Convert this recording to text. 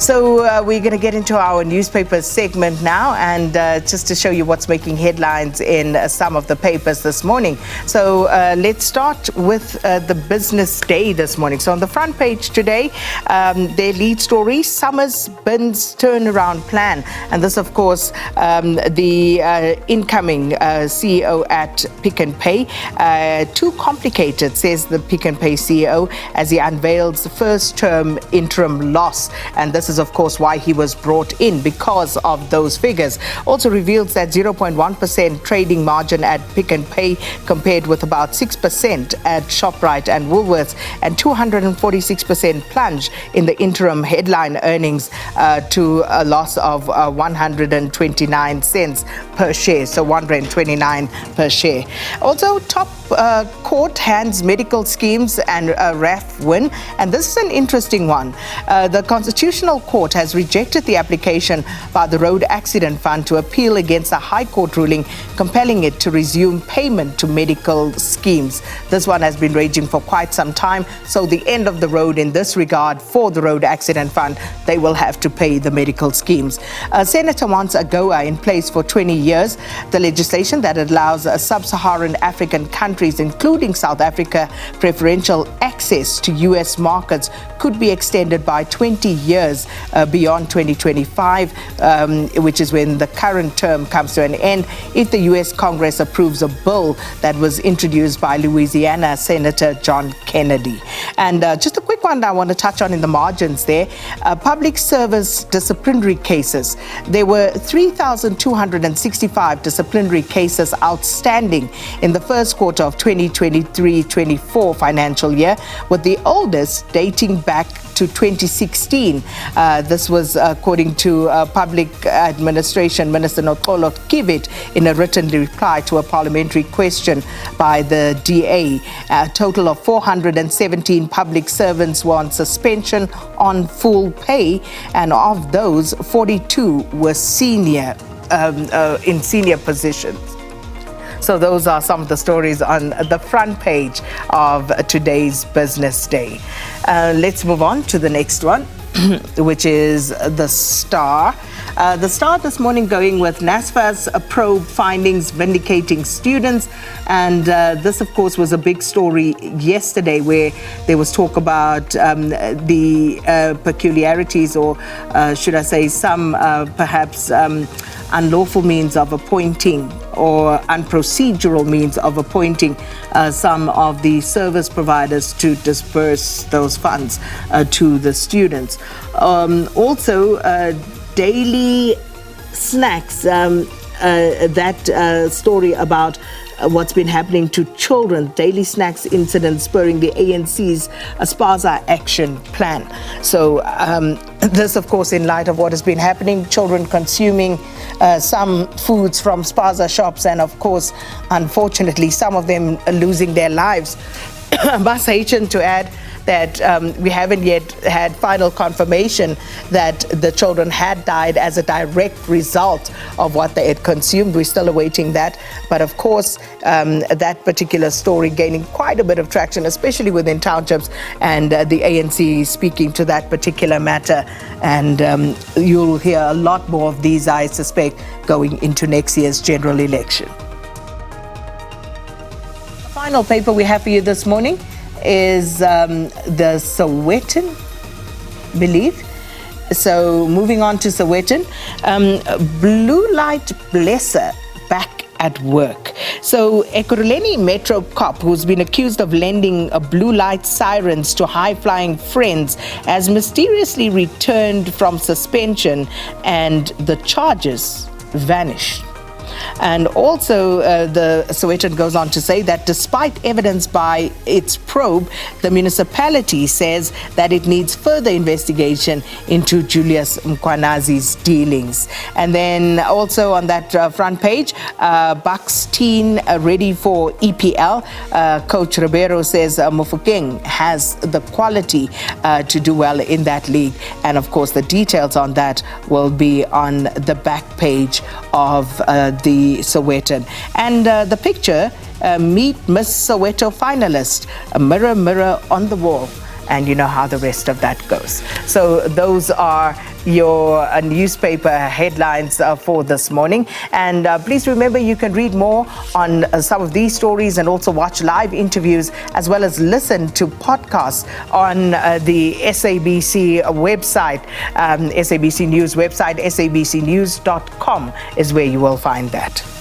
We're going to get into our newspaper segment now, and just to show you what's making headlines in some of the papers this morning. Let's start with the Business Day this morning. So on the front page today, their lead story, Summers Bins turnaround plan. And this, of course, the incoming CEO at Pick n Pay. Too complicated, says the Pick n Pay CEO, as he unveils the first term interim loss. And this is, of course, why he was brought in, because of those figures. Also reveals that 0.1% trading margin at Pick n Pay compared with about 6% at ShopRite and Woolworths, and 246% plunge in the interim headline earnings to a loss of 129 cents per share, so 129 per share. Also, top court hands medical schemes and RAF win, and this is an interesting one. The Constitutional Court has rejected the application by the Road Accident Fund to appeal against a High Court ruling compelling it to resume payment to medical schemes. This one has been raging for quite some time, so the end of the road in this regard for the Road Accident Fund. They will have to pay the medical schemes. A senator wants AGOA in place for 20 years. The legislation that allows sub-Saharan African countries, including South Africa, preferential access to U.S. markets could be extended by 20 years beyond 2025, which is when the current term comes to an end, if the U.S. Congress approves a bill that was introduced by Louisiana Senator John Kennedy. And just a quick one I want to touch on in the margins there. Public service disciplinary cases. There were 3,265 disciplinary cases outstanding in the first quarter of 2023-24 financial year, with the oldest dating back to 2016. This was according to Public Administration Minister Noxolo Kivit in a written reply to a parliamentary question by the DA. A total of 417 public servants were on suspension on full pay, and of those, 42 were senior in senior positions. So those are some of the stories on the front page of today's Business Day. Let's move on to the next one, which is the Star. The Star this morning going with NASFA's probe findings vindicating students. And this, of course, was a big story yesterday where there was talk about the peculiarities, or should I say some perhaps unlawful means of appointing or unprocedural means of appointing some of the service providers to disperse those funds to the students. Also, daily snacks, that story about what's been happening to children, daily snacks incident spurring the ANC's Spaza action plan. So this, of course, in light of what has been happening, children consuming some foods from Spaza shops, and of course, unfortunately, some of them losing their lives. I must hasten to add that we haven't yet had final confirmation that the children had died as a direct result of what they had consumed. We're still awaiting that. But of course, that particular story gaining quite a bit of traction, especially within townships, and the ANC speaking to that particular matter. And you'll hear a lot more of these, I suspect, going into next year's general election. The final paper we have for you this morning is the Sowetan, believe. So moving on to Sowetan, blue light blesser back at work. So Ekurhuleni Metro cop, who's been accused of lending blue light sirens to high-flying friends, has mysteriously returned from suspension, and the charges vanished. And also, the Sowetan goes on to say that despite evidence by its probe, the municipality says that it needs further investigation into Julius Mkwanazi's dealings. And then also on that front page, Bucks teen ready for EPL. Coach Ribeiro says Mofokeng has the quality to do well in that league. And of course, the details on that will be on the back page of the Sowetan. And the picture, meet Miss Soweto finalist, a mirror, mirror on the wall. and you know how the rest of that goes. So those are your newspaper headlines for this morning. And please remember, you can read more on some of these stories and also watch live interviews as well as listen to podcasts on the SABC website, SABC News website. SABCnews.com is where you will find that.